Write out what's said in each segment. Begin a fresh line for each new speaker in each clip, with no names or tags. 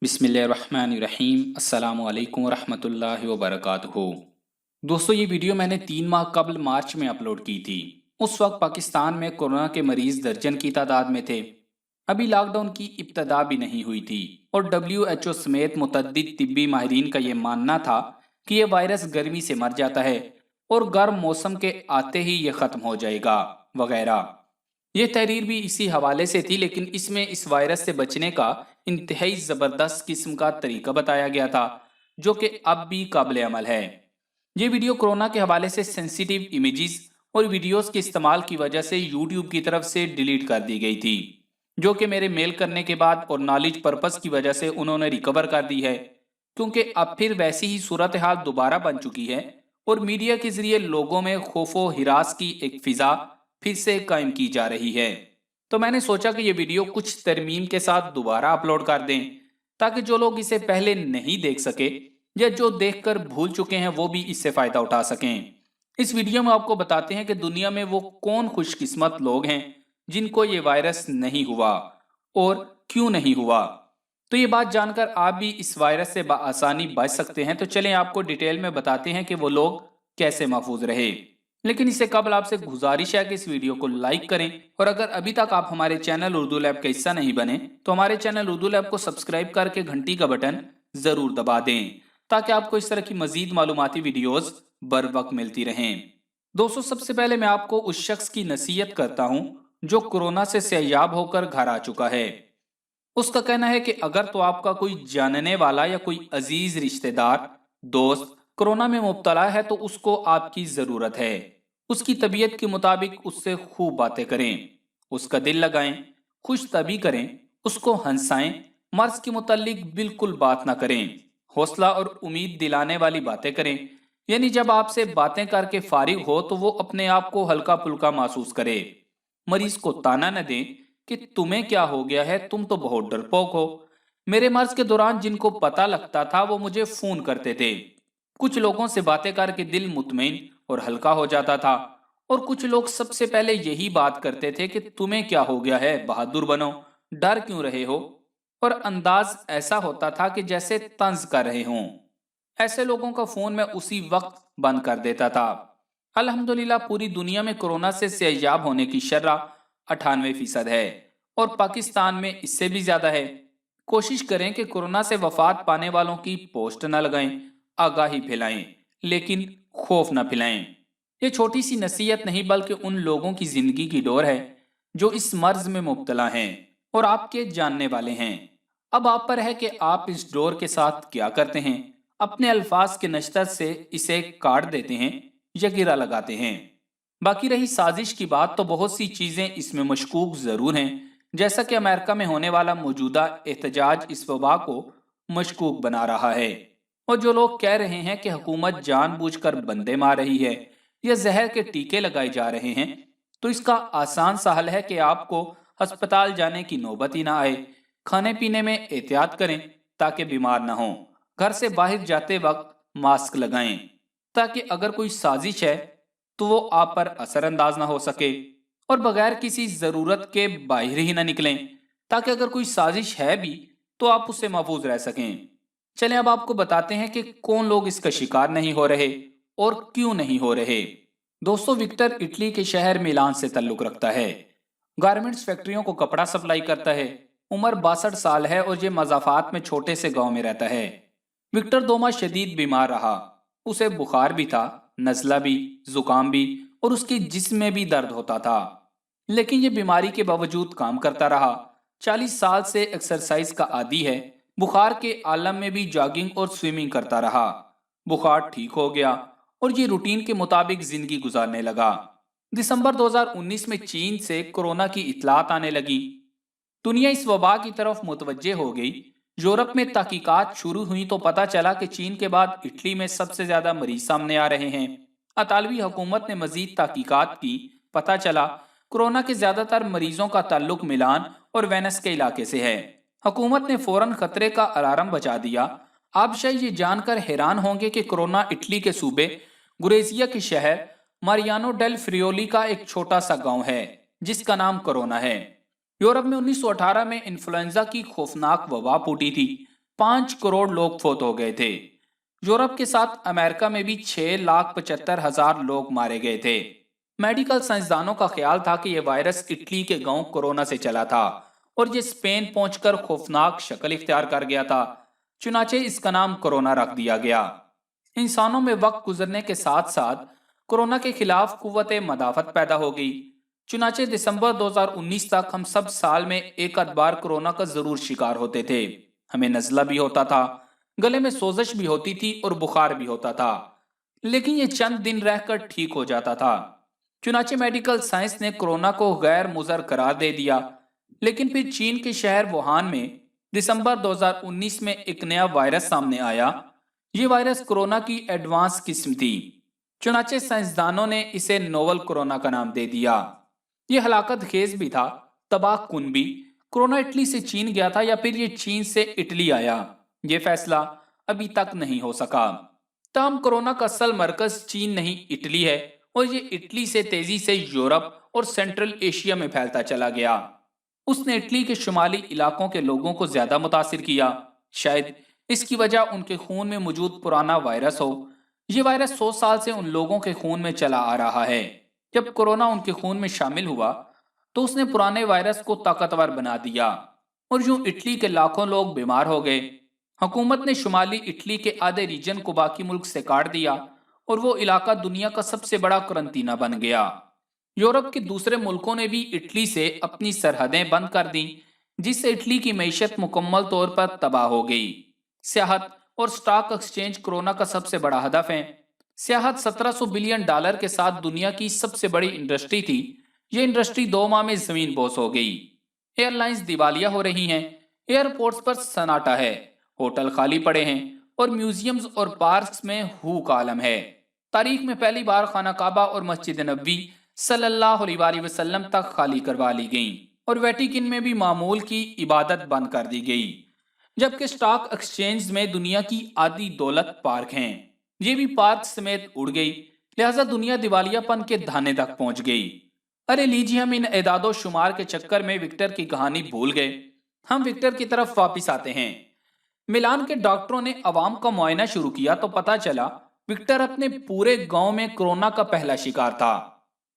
बिस्मिल्लाहिर्रहमानिर्रहीम। अस्सलाम वालेकुम रहमतुल्लाहि व बरकातुहू। दोस्तों, ये वीडियो मैंने 3 माह कबल मार्च में अपलोड की थी। उस वक्त पाकिस्तान में कोरोना के मरीज दर्जन की तादाद में थे। अभी लॉकडाउन की इब्तदा भी नहीं हुई थी और WHO समेत मुतअद्दिद तिब्बी माहिरीन का ये मानना था कि ये वायरस गर्मी से मर जाता है और गर्म मौसम के आते ही ये खत्म हो जाएगा वगैरह। ये तहरीर भी इसी हवाले से थी, लेकिन इसमें इस वायरस से बचने का इंतहाई जबरदस्त किस्म का तरीका बताया गया था जो कि अब भी काबिल अमल है। ये वीडियो कोरोना के हवाले से सेंसिटिव इमेजेस और वीडियोस के इस्तेमाल की वजह से यूट्यूब की तरफ से डिलीट कर दी गई थी, जो कि मेरे मेल करने के बाद और नॉलेज पर्पस की वजह से उन्होंने रिकवर कर दी है, क्योंकि अब फिर वैसी ही सूरत हाल दोबारा बन चुकी है और मीडिया के जरिए लोगों में खौफो हिरास की एक फिजा फिर से कायम की जा रही है। तो मैंने सोचा कि ये वीडियो कुछ तरमीम के साथ दोबारा अपलोड कर दें, ताकि जो लोग इसे पहले नहीं देख सके या जो देखकर भूल चुके हैं वो भी इससे फायदा उठा सकें। इस वीडियो में आपको बताते हैं कि दुनिया में वो कौन खुशकिस्मत लोग हैं जिनको ये वायरस नहीं हुआ और क्यों नहीं हुआ। तो ये बात जानकर आप भी इस वायरस से आसानी बच सकते हैं। तो चलें आपको डिटेल में बताते हैं कि वो लोग कैसे महफूज रहे। लेकिन इससे कबल आपसे गुजारिश है कि इस वीडियो को लाइक करें, और अगर अभी तक आप हमारे चैनल उर्दू लैब का हिस्सा नहीं बने तो हमारे चैनल उर्दू लैब को सब्सक्राइब करके घंटी का बटन जरूर दबा दें, ताकि आपको इस तरह की मजीद मालूमाती वीडियोस बर वक्त मिलती रहें। दोस्तों, सबसे पहले मैं आपको उस शख्स की नसीहत करता हूं जो कोरोना से सेहयाब होकर घर आ चुका है। उसका कहना है कि अगर तो आपका कोई जानने वाला या कोई अजीज रिश्तेदार दोस्त कोरोना में मुब्तला है तो उसको आपकी जरूरत है। उसकी तबीयत के मुताबिक उससे खूब बातें करें, उसका दिल लगाएं, खुश तभी करें, उसको हंसाएं, मर्ज के मुतालिक बिल्कुल बात ना करें, हौसला और उम्मीद दिलाने वाली बातें करें। यानी जब आपसे बातें करके फारिग हो तो वो अपने आप को हल्का फुल्का महसूस करे। मरीज को ताना न दें कि तुम्हें क्या हो गया है, तुम तो बहुत डरपोक हो। मेरे मर्ज के दौरान जिनको पता लगता था वो मुझे फोन करते थे। कुछ लोगों से बातें करके दिल मुतमईन और हल्का हो जाता था, और कुछ लोग सबसे पहले यही बात करते थे कि तुम्हें क्या हो गया है, बहादुर बनो, डर क्यों रहे हो। और अंदाज ऐसा होता था कि जैसे तंज कर रहे हों। ऐसे लोगों का फोन मैं उसी वक्त बंद कर देता था। अल्हम्दुलिल्लाह पूरी दुनिया में कोरोना से सेहयाब होने की शर्ह 98% है और पाकिस्तान में इससे भी ज्यादा है। कोशिश करें कि कोरोना से वफात पाने वालों की पोस्ट न लगाएं, आगाही फैलाएं, लेकिन खौफ न फैलाएं। ये छोटी सी नसीहत नहीं बल्कि उन लोगों की जिंदगी की डोर है जो इस मर्ज में मुब्तला हैं और आपके जानने वाले हैं। अब आप पर है कि आप इस डोर के साथ क्या करते हैं। अपने अल्फाज के नशतर से इसे काट देते हैं या गिरा लगाते हैं। बाकी रही साजिश की बात, तो बहुत सी चीजें इसमें मशकूक जरूर हैं, जैसा कि अमेरिका में होने वाला मौजूदा एहतजाज इस वबा को मशकूक बना रहा है। और जो लोग कह रहे हैं कि हुकूमत जानबूझकर बंदे मार रही है या जहर के टीके लगाए जा रहे हैं, तो इसका आसान सा हल है कि आपको अस्पताल जाने की नौबत ही ना आए। खाने पीने में एहतियात करें ताकि बीमार ना हो। घर से बाहर जाते वक्त मास्क लगाएं, ताकि अगर कोई साजिश है तो वो आप पर असरअंदाज ना हो सके। और बगैर किसी जरूरत के बाहर ही ना निकलें, ताकि अगर कोई साजिश है भी तो आप उससे महफूज रह सकें। चलें अब आपको बताते हैं कि कौन लोग इसका शिकार नहीं हो रहे और क्यों नहीं हो रहे। दोस्तों, विक्टर इटली के शहर मिलान से ताल्लुक रखता है। गारमेंट्स फैक्ट्रियों को कपड़ा सप्लाई करता है। उम्र 62 साल है और ये मजाफात में छोटे से गांव में रहता है। विक्टर 2 माह शदीद बीमार रहा। उसे बुखार भी था, नजला भी, जुकाम भी, और उसके जिस्म में भी दर्द होता था। लेकिन ये बीमारी के बावजूद काम करता रहा। 40 साल से एक्सरसाइज का आदी है। बुखार के आलम में भी जॉगिंग और स्विमिंग करता रहा। बुखार ठीक हो गया और ये रूटीन के मुताबिक जिंदगी गुजारने लगा। दिसंबर 2019 में चीन से कोरोना की इतलात आने लगी। दुनिया इस वबा की तरफ मुतवज्जे हो गई। यूरोप में तहकीकात शुरू हुई तो पता चला कि चीन के बाद इटली में सबसे ज्यादा मरीज सामने आ रहे हैं। अतालवी हुकूमत ने मजीद तहकीकात की। पता चला कोरोना के ज्यादातर मरीजों का ताल्लुक मिलान और वेनिस के इलाके से है। हुकूमत ने फौरन खतरे का अलार्म बजा दिया। आप शायद ये जानकर हैरान होंगे कि कोरोना इटली के सूबे गुरेजिया के शहर मारियानो डेल फ्रियोली का एक छोटा सा गांव है जिसका नाम कोरोना है। यूरोप में 1918 में इन्फ्लुएंजा की खौफनाक वबा फूटी थी। 5 کروڑ لوگ فوت ہو گئے تھے۔ یورپ کے ساتھ امریکہ میں بھی 6,75,000 لوگ مارے گئے تھے۔ میڈیکل سائنسدانوں کا خیال تھا کہ یہ وائرس اٹلی کے گاؤں کورونا سے چلا تھا اور یہ اسپین پہنچ کر خوفناک شکل اختیار کر گیا تھا، چنانچہ اس کا نام کورونا رکھ دیا گیا۔ انسانوں میں وقت گزرنے کے ساتھ ساتھ کورونا کے خلاف قوت مدافعت پیدا ہو گئی، چنانچہ دسمبر 2019 تک ہم سب سال میں ایک آدھ بار کورونا کا ضرور شکار ہوتے تھے۔ ہمیں نزلہ بھی ہوتا تھا، گلے میں سوزش بھی ہوتی تھی اور بخار بھی ہوتا تھا، لیکن یہ چند دن رہ کر ٹھیک ہو جاتا تھا۔ چنانچہ میڈیکل سائنس نے کورونا کو غیر مضر قرار دے دیا، لیکن پھر چین کے شہر ووہان میں دسمبر 2019 میں ایک نیا وائرس سامنے آیا۔ یہ وائرس کورونا کی ایڈوانس قسم تھی، چنانچہ سائنسدانوں نے اسے نوول کورونا کا نام دے دیا۔ یہ ہلاکت خیز بھی تھا، تباہ کن بھی۔ کورونا اٹلی سے چین گیا تھا یا پھر یہ چین سے اٹلی آیا، یہ فیصلہ ابھی تک نہیں ہو سکا۔ تاہم کورونا کا اصل مرکز چین نہیں اٹلی ہے، اور یہ اٹلی سے تیزی سے یورپ اور سینٹرل ایشیا میں پھیلتا چلا گیا۔ اس نے اٹلی کے شمالی علاقوں کے لوگوں کو زیادہ متاثر کیا۔ شاید اس کی وجہ ان کے خون میں موجود پرانا وائرس ہو۔ یہ وائرس 100 سال سے ان لوگوں کے خون میں چلا آ رہا ہے۔ جب کورونا ان کے خون میں شامل ہوا تو اس نے پرانے وائرس کو طاقتور بنا دیا، اور یوں اٹلی کے لاکھوں لوگ بیمار ہو گئے۔ حکومت نے شمالی اٹلی کے آدھے ریجن کو باقی ملک سے کاٹ دیا، اور وہ علاقہ دنیا کا سب سے بڑا قرنطینہ بن گیا۔ یورپ کے دوسرے ملکوں نے بھی اٹلی سے اپنی سرحدیں بند کر دیں، جس سے اٹلی کی معیشت مکمل طور پر تباہ ہو گئی۔ سیاحت اور سٹاک ایکسچینج کورونا کا سب سے بڑا ہدف ہے۔ سیاحت $1700 بلین کے ساتھ دنیا کی سب سے بڑی انڈسٹری تھی۔ یہ انڈسٹری 2 ماہ میں زمین بوس ہو گئی۔ ایئر لائنز دیوالیہ ہو رہی ہیں، ایئرپورٹس پر سناٹا ہے، ہوٹل خالی پڑے ہیں، اور میوزیمز اور پارکس میں ہو کا عالم ہے۔ تاریخ میں پہلی بار خانہ کعبہ اور مسجد نبوی صلی اللہ علیہ وآلہ وسلم تک خالی کروا لی گئیں، اور ویٹیکن میں بھی معمول کی عبادت بند کر دی گئی، جبکہ سٹاک ایکسچینج میں دنیا کی آدھی دولت پارک ہیں، یہ بھی پارک سمیت اڑ گئی، لہٰذا دنیا دیوالیہ پن کے دھانے تک پہنچ گئی۔ ارے لیجیے، ہم ان اعداد و شمار کے چکر میں وکٹر کی کہانی بھول گئے۔ ہم وکٹر کی طرف واپس آتے ہیں۔ ملان کے ڈاکٹروں نے عوام کا معائنہ شروع کیا تو پتا چلا وکٹر اپنے پورے گاؤں میں کورونا کا پہلا شکار تھا۔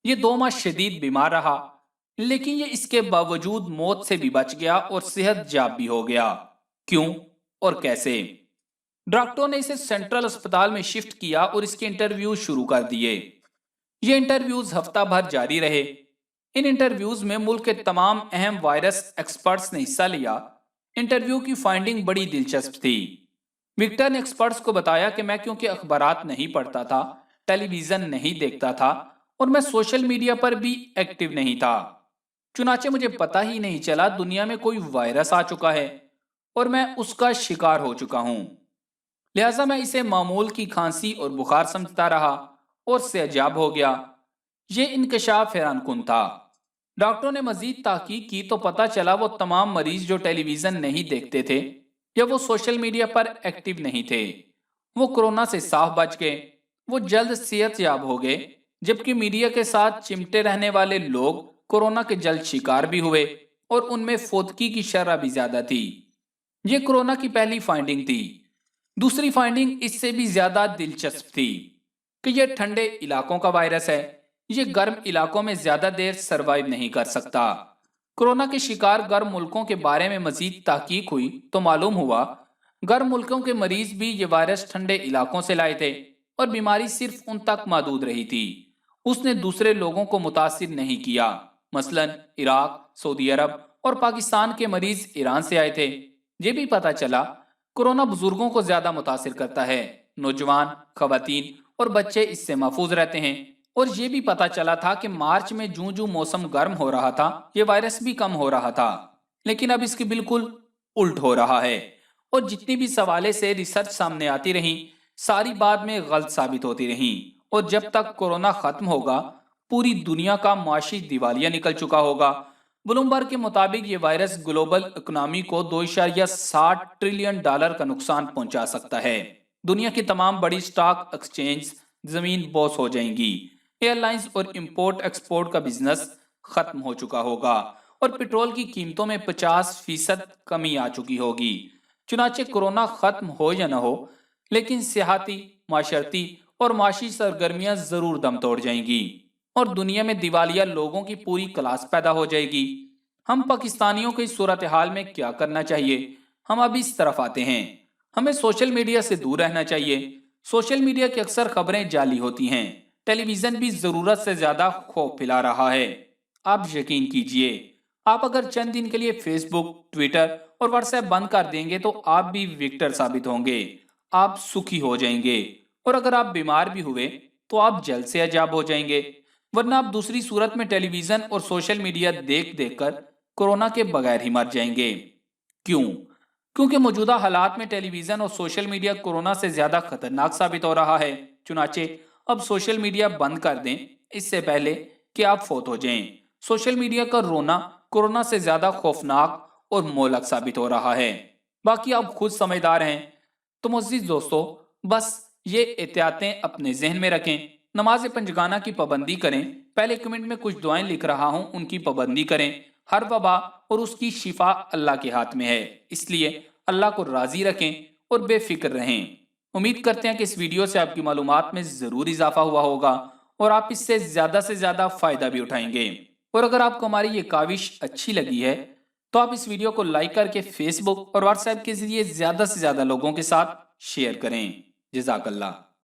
یہ 2 ماہ شدید بیمار رہا، لیکن یہ اس کے باوجود موت سے بھی بچ گیا اور صحت یاب بھی ہو گیا۔ کیوں اور کیسے؟ ڈاکٹروں نے اسے سینٹرل اسپتال میں شفٹ کیا اور اس کے انٹرویوز شروع کر دیے۔ یہ انٹرویوز ہفتہ بھر جاری رہے۔ ان انٹرویوز میں ملک کے تمام اہم وائرس ایکسپرٹس نے حصہ لیا۔ انٹرویو کی فائنڈنگ بڑی دلچسپ تھی۔ وکٹر نے ایکسپرٹس کو بتایا کہ میں کیونکہ اخبارات نہیں پڑھتا تھا، ٹیلی ویژن نہیں دیکھتا تھا، اور میں سوشل میڈیا پر بھی ایکٹیو نہیں تھا، چنانچہ مجھے پتا ہی نہیں چلا دنیا میں کوئی وائرس آ چکا ہے اور میں اس کا شکار ہو چکا ہوں۔ لہٰذا میں اسے معمول کی کھانسی اور بخار سمجھتا رہا اور صحتیاب ہو گیا۔ یہ انکشاف حیران کن تھا۔ ڈاکٹروں نے مزید تحقیق کی تو پتا چلا وہ تمام مریض جو ٹیلی ویژن نہیں دیکھتے تھے یا وہ سوشل میڈیا پر ایکٹیو نہیں تھے، وہ کورونا سے صاف بچ گئے، وہ جلد صحت یاب ہو گئے، جبکہ میڈیا کے ساتھ چمٹے رہنے والے لوگ کورونا کے جلد شکار بھی ہوئے اور ان میں فوتگی کی شرح بھی زیادہ تھی۔ یہ کورونا کی پہلی فائنڈنگ تھی۔ دوسری فائنڈنگ اس سے بھی زیادہ دلچسپ تھی کہ یہ ٹھنڈے علاقوں کا وائرس ہے، یہ گرم علاقوں میں زیادہ دیر سروائیو نہیں کر سکتا۔ کورونا کے شکار گرم ملکوں کے بارے میں مزید تحقیق ہوئی تو معلوم ہوا گرم ملکوں کے مریض بھی یہ وائرس ٹھنڈے علاقوں سے لائے تھے اور بیماری صرف ان تک محدود رہی تھی، اس نے دوسرے لوگوں کو متاثر نہیں کیا۔ مثلا عراق، سعودی عرب اور پاکستان کے مریض ایران سے آئے تھے۔ یہ بھی پتا چلا کورونا بزرگوں کو زیادہ متاثر کرتا ہے، نوجوان، خواتین اور بچے اس سے محفوظ رہتے ہیں۔ اور یہ بھی پتا چلا تھا کہ مارچ میں جوں جوں موسم گرم ہو رہا تھا یہ وائرس بھی کم ہو رہا تھا، لیکن اب اس کی بالکل الٹ ہو رہا ہے، اور جتنی بھی سوالے سے ریسرچ سامنے آتی رہیں ساری بعد میں غلط ثابت ہوتی رہیں، اور جب تک کورونا ختم ہوگا پوری دنیا کا معاشی دیوالیہ نکل چکا ہوگا۔ بلومبرگ کے مطابق یہ وائرس گلوبل اکنامی کو $2.60 ٹریلین کا نقصان پہنچا سکتا ہے۔ دنیا کی تمام بڑی سٹاک ایکسچینج زمین بوس ہو جائیں گی، ایئر لائنز اور امپورٹ ایکسپورٹ کا بزنس ختم ہو چکا ہوگا، اور پیٹرول کی قیمتوں میں 50% کمی آ چکی ہوگی، चुनाचे कोरोना खत्म हो या न हो, लेकिन सियाहती, माशरती और माशी सरगर्मियां जरूर दम तोड़ जाएंगी और दुनिया में दिवालिया लोगों की पूरी क्लास पैदा हो जाएगी। हम पाकिस्तानियों को इस सूरत हाल में क्या करना चाहिए? हम अब इस तरफ आते हैं। हमें सोशल मीडिया से दूर रहना चाहिए। सोशल मीडिया की अक्सर खबरें जाली होती हैं। टेलीविजन भी जरूरत से ज्यादा खौफ फैला रहा है। आप यकीन कीजिए, आप अगर चंद दिन के लिए फेसबुक, ट्विटर और व्हाट्सएप बंद कर देंगे तो आप भी विक्टर साबित होंगे। आप सुखी हो जाएंगे और अगर आप बीमार भी हुए तो आप जल्द से अजाब हो जाएंगे। वरना आप दूसरी सूरत में टेलीविजन और सोशल मीडिया देख देख कर कोरोना के बगैर ही मर जाएंगे। क्यों? क्योंकि मौजूदा हालात में टेलीविजन और सोशल मीडिया कोरोना से ज्यादा खतरनाक साबित हो रहा है। चुनाचे अब सोशल मीडिया बंद कर दें इससे पहले कि आप फौत हो जाएं। सोशल मीडिया का रोना कोरोना से ज्यादा खौफनाक और मोहलक साबित हो रहा है। बाकी आप खुद समझदार हैं। तो मुअज़्ज़िज़ दोस्तों, बस ये एहतियातें अपने जहन में रखें। नमाज पंजगाना की पाबंदी करें। पहले कमेंट में कुछ दुआएं लिख रहा हूं, उनकी पाबंदी करें। हर वबा और उसकी शिफा अल्लाह के हाथ में है, इसलिए अल्लाह को राजी रखें और बेफिक्र रहें। उम्मीद करते हैं कि इस वीडियो से आपकी मालूमात में जरूर इजाफा हुआ होगा और आप इससे से ज्यादा फायदा भी उठाएंगे। और अगर आपको हमारी ये काविश अच्छी लगी है तो आप इस वीडियो को लाइक करके फेसबुक और व्हाट्सएप के जरिए ज्यादा से ज्यादा लोगों के साथ शेयर करें। जज़ाकल्लाह।